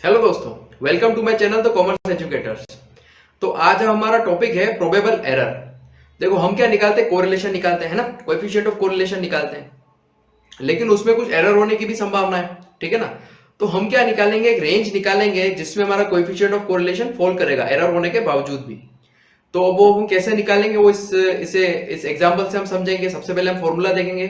Hello दोस्तों, welcome to my channel the commerce educators. तो आज हमारा टॉपिक है प्रोबेबल एरर। देखो, हम क्या निकालते हैं, कोरिलेशन निकालते हैं ना, कोएफिशिएंट ऑफ कोरिलेशन निकालते हैं, लेकिन उसमें कुछ एरर होने की भी संभावना है। ठीक है ना। तो हम क्या निकालेंगे, एक रेंज निकालेंगे जिसमें हमारा कोएफिशिएंट ऑफ कोरिलेशन फॉल करेगा एरर होने के बावजूद भी। तो वो हम कैसे निकालेंगे, वो इस एग्जांपल से हम समझेंगे। सबसे पहले हम फॉर्मूला देखेंगे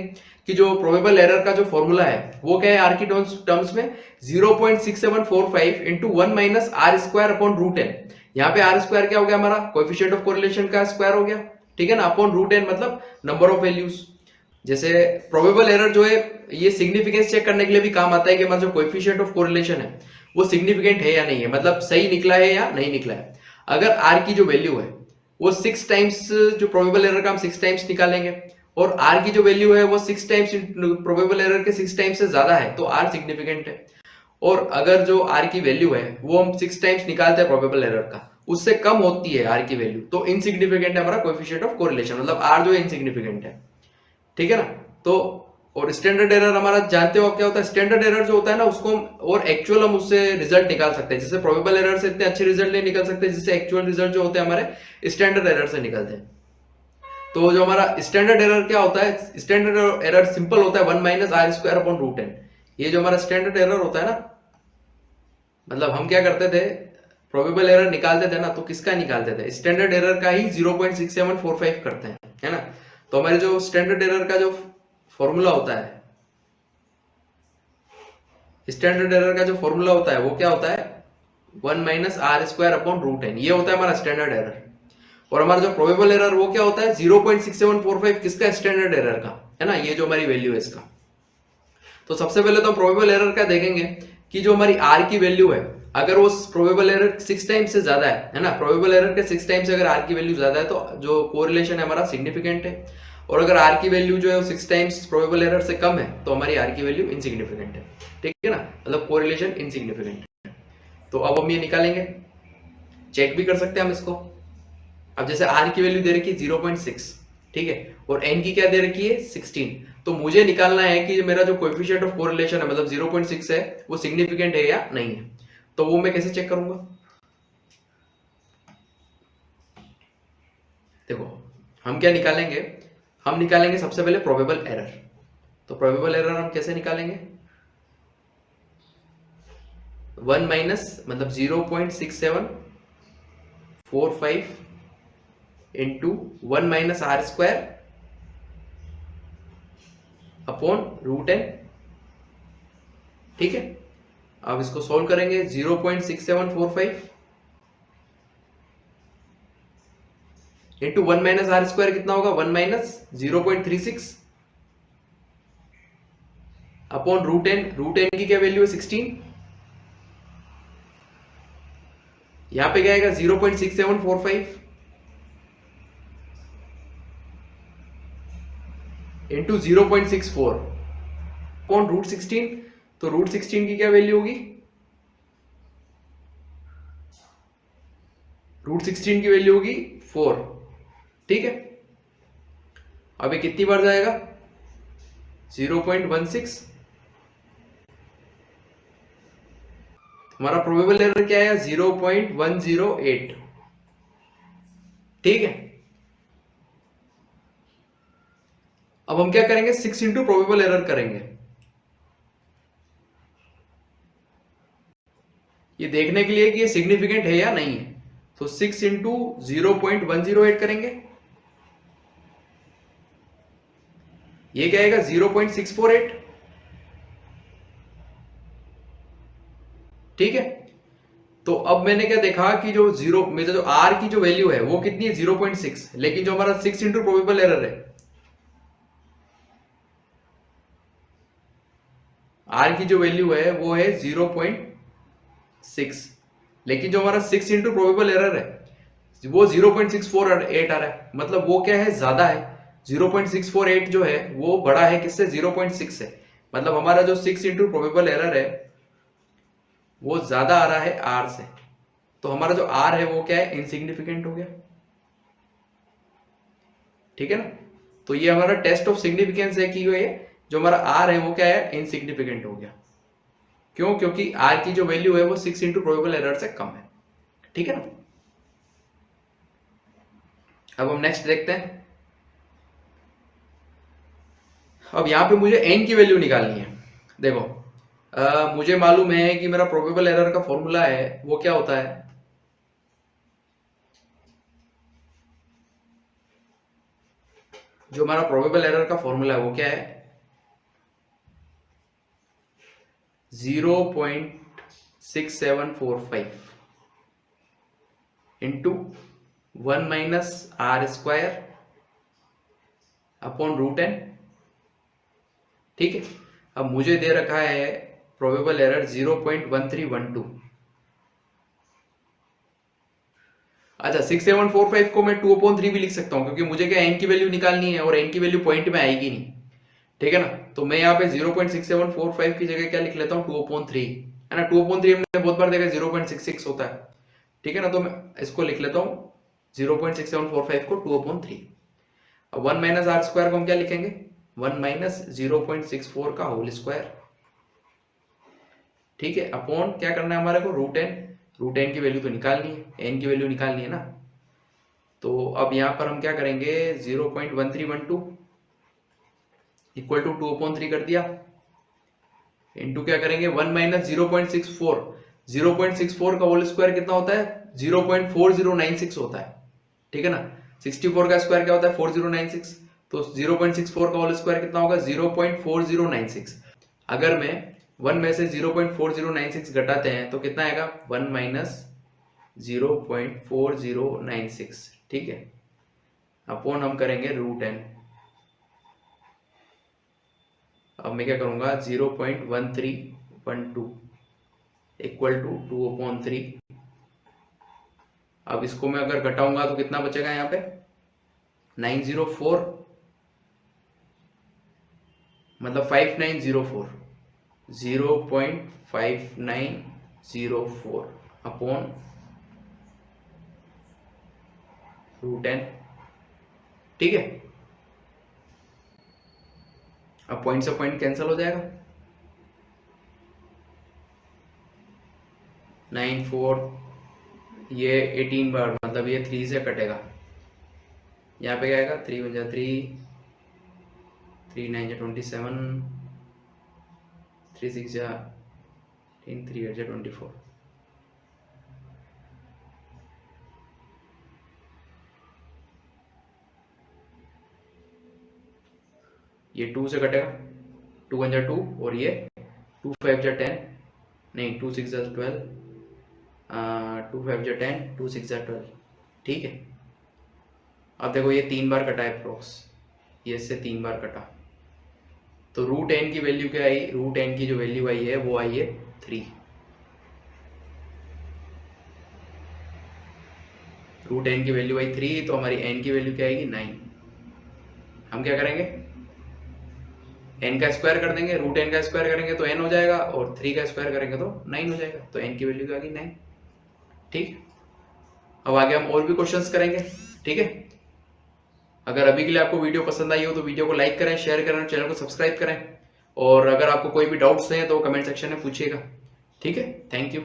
कि जो प्रोबेबल एरर का जो फॉर्मूला है वो क्या है। आर की टर्म्स में 0.6745 into 1 minus r square upon root n. यहाँ पे आर स्क्वायर क्या हो गया, हमारा कोएफिशिएंट ऑफ कोरिलेशन का स्क्वायर हो गया। ठीक है ना, अपॉन रूट एन मतलब नंबर ऑफ वैल्यूज। जैसे प्रोबेबल एरर जो है ये सिग्निफिकेंस चेक करने के लिए भी काम आता है कि हमारा जो कोएफिशिएंट ऑफ कोरिलेशन है वो सिग्निफिकेंट है या नहीं है, मतलब सही निकला है या नहीं निकला है। अगर आर की जो वैल्यू है वो 6 टाइम्स, जो प्रोबेबल एरर का हम 6 टाइम्स निकालेंगे, और आर की जो वैल्यू है वो 6 टाइम्स प्रोबेबल एरर के 6 टाइम्स से ज्यादा है तो आर सिग्निफिकेंट है। और अगर जो आर की वैल्यू है वो हम 6 टाइम्स निकालते हैं प्रोबेबल एरर का, उससे कम होती है आर की वैल्यू, तो इनसिग्निफिकेंट है हमारा कोएफिशिएंट ऑफ कोरिलेशन, मतलब आर जो है इनसिग्निफिकेंट है। ठीक है ना। तो और स्टैंडर्ड एरर हमारा जानते हो क्या होता है। स्टैंडर्ड एरर जो होता है ना उसको हम और एक्चुअल हम उससे रिजल्ट निकाल सकते हैं। जैसे प्रोबेबल एरर से इतने अच्छे रिजल्ट नहीं निकल सकते जिससे एक्चुअल रिजल्ट जो होते हैं हमारे स्टैंडर्ड एरर से निकलते हैं। तो जो हमारा स्टैंडर्ड एरर क्या होता है, स्टैंडर्ड एरर सिंपल होता है 1 minus r square upon root n. ये जो हमारा स्टैंडर्ड एरर होता है ना, मतलब हम क्या करते थे, प्रोबेबल एरर निकालते थे ना, तो किसका निकालते थे, स्टैंडर्ड एरर का ही 0.6745 करते हैं, है ना। तो हमारे जो स्टैंडर्ड एरर का जो फॉर्मूला होता है, स्टैंडर्ड एरर का जो फॉर्मूला होता है वो क्या होता है, 1 minus r square upon root n. ये होता है हमारा स्टैंडर्ड एरर। और हमारा जो प्रोबेबल एरर वो क्या होता है, 0.6745, किसका, स्टैंडर्ड एरर का, है ना, ये जो हमारी वैल्यू है इसका। तो सबसे पहले तो हम प्रोबेबल एरर का देखेंगे कि जो हमारी आर की वैल्यू है, अगर वो प्रोबेबल एरर 6 टाइम्स से ज्यादा है ना, प्रोबेबल एरर के 6 टाइम्स से अगर आर की वैल्यू ज्यादा है तो जो कोरिलेशन है हमारा सिग्निफिकेंट है। और अगर आर की वैल्यू जो है 6 टाइम्स प्रोबेबल एरर से कम है तो हमारी आर की वैल्यू इनसिग्निफिकेंट है। ठीक है ना, मतलब कोरिलेशन इनसिग्निफिकेंट है। तो अब हम ये निकालेंगे, चेक भी कर सकते हैं हम इसको। अब जैसे आर की वैल्यू दे रखी है 0.6, ठीक है, और एन की क्या दे रखी है 16। तो मुझे निकालना है कि मेरा जो कोएफिशिएंट ऑफ कोरिलेशन है मतलब 0.6 है वो सिग्निफिकेंट है या नहीं है। तो वो मैं कैसे चेक करूंगा, देखो हम क्या निकालेंगे, हम निकालेंगे सबसे पहले प्रोबेबल एरर। तो प्रोबेबल एरर हम कैसे निकालेंगे, 1 माइनस मतलब 0.6745 into 1 minus r square upon root n. ठीक है, अब इसको सोल्व करेंगे, 0.6745 इंटू 1 माइनस आर स्क्वायर कितना होगा, 1 minus 0.36 upon root n. Root n की क्या वैल्यू है 16, यहां पे क्या आएगा 0.6745 इंटू 0.64 अपॉन रूट 16। तो रूट 16 की क्या वैल्यू होगी, रूट 16 की वैल्यू होगी 4। ठीक है, अब ये कितनी बार जाएगा, 0.16। हमारा प्रोबेबल एरर क्या है, 0.108। ठीक है, अब हम क्या करेंगे, 6 इंटू प्रोबेबल एरर करेंगे, ये देखने के लिए कि ये सिग्निफिकेंट है या नहीं है। तो 6 इंटू 0.108 करेंगे, ये क्या आएगा 0.648। ठीक है, तो अब मैंने क्या देखा कि जो जीरो मेरा जो आर की जो वैल्यू है वो कितनी है 0.6, लेकिन जो हमारा 6 इंटू प्रोबेबल एरर है, आर की जो वैल्यू है वो है 0.6, लेकिन जो हमारा 6 इंटू प्रोबेबल एरर है वो 0.648 आ रहा है, मतलब वो क्या है, ज्यादा है। 0.648 जो है वो बड़ा है किससे, 0.6 से। मतलब हमारा जो 6 इंटू प्रोबेबल एरर है वो ज्यादा आ रहा है आर से। तो हमारा जो आर है वो क्या है, इनसिग्निफिकेंट हो गया। ठीक है ना, तो ये हमारा टेस्ट ऑफ सिग्निफिकेंस है कि ये जो हमारा आर है वो क्या है, इनसिग्निफिकेंट हो गया। क्यों? क्योंकि आर की जो वैल्यू है वो 6 इंटू प्रोबेबल एरर से कम है। ठीक है ना। अब हम नेक्स्ट देखते हैं। अब यहां पे मुझे एन की वैल्यू निकालनी है। देखो मुझे मालूम है कि मेरा प्रोबेबल एरर का फॉर्मूला है वो क्या होता है, जो हमारा प्रोबेबल एरर का फॉर्मूला है वो क्या है, 0.6745 into 1 - r² upon root n. ठीक है। अब मुझे दे रखा है प्रोबेबल एरर 0.1312। अच्छा 6745 को मैं 2/3 भी लिख सकता हूं, क्योंकि मुझे क्या एन की वैल्यू निकालनी है और एन की वैल्यू पॉइंट में आएगी नहीं। ठीक है ना। तो मैं यहाँ पे 0.6745 की जगह क्या लिख लेता हूँ 2/3, है ना। 2/3 हमने बहुत बार देखा 0.66 होता है। ठीक है ना। तो मैं इसको लिख लेता हूँ 0.6745 को 2/3। अब 1 - r² को हम क्या लिखेंगे 1 - 0.64 का होल स्क्वायर। ठीक है। अपॉन क्या करना है हमारे को रूट एन की वैल्यू तो निकालनी है, एन की वैल्यू निकालनी है ना। तो अब यहां पर हम क्या करेंगे 0.1312 इक्वल टू 2/3 कर दिया, इंटू क्या करेंगे 1 - 0.64। 0.64 का होल स्क्वायर कितना होता है 0.4096 होता है। ठीक है ना। 64 का स्क्वायर क्या होता है 4096। तो 0.64 का होल स्क्वायर कितना होगा 0.4096। अगर मैं 1 में से 0.4096 घटाते हैं तो कितना आएगा 1 - 0.4096। ठीक है। अपॉन हम करेंगे रूट एन। अब मैं क्या करूंगा 0.1312 इक्वल टू 2/3। अब इसको मैं अगर घटाऊंगा तो कितना बचेगा यहाँ पे 904, मतलब 5904, 0.5904 अपॉन रूट एन। ठीक है। अब पॉइंट से पॉइंट कैंसिल हो जाएगा, 94, ये 18 बार, मतलब ये 3 से कटेगा। यहाँ पे क्या आएगा 3 × 3, 3 × 9 = 27, 3 × 6 = 18, 3 × 8 = 24। ये 2 से कटेगा, 2 × 2 और ये 2 × 5 = 10, नहीं 2 × 6 = 12, 2 × 5 = 10, 2 × 6 = 12। ठीक है। अब देखो ये 3 बार कटा है अप्रोक्स, ये इससे 3 बार कटा, तो रूट एन की वैल्यू क्या आई, रूट एन की जो वैल्यू आई है वो आई है 3। रूट एन की वैल्यू आई 3, तो हमारी एन की वैल्यू क्या आएगी 9। हम क्या करेंगे एन का स्क्वायर कर देंगे, रूट एन का स्क्वायर करेंगे तो एन हो जाएगा, और 3 का स्क्वायर करेंगे तो 9 हो जाएगा। तो एन की वैल्यू आ गई 9। ठीक। अब आगे हम और भी क्वेश्चंस करेंगे। ठीक है। अगर अभी के लिए आपको वीडियो पसंद आई हो तो वीडियो को लाइक करें, शेयर करें, चैनल को सब्सक्राइब करें, और अगर आपको कोई भी डाउट्स हैं तो कमेंट सेक्शन में पूछिएगा। ठीक है। Thank you.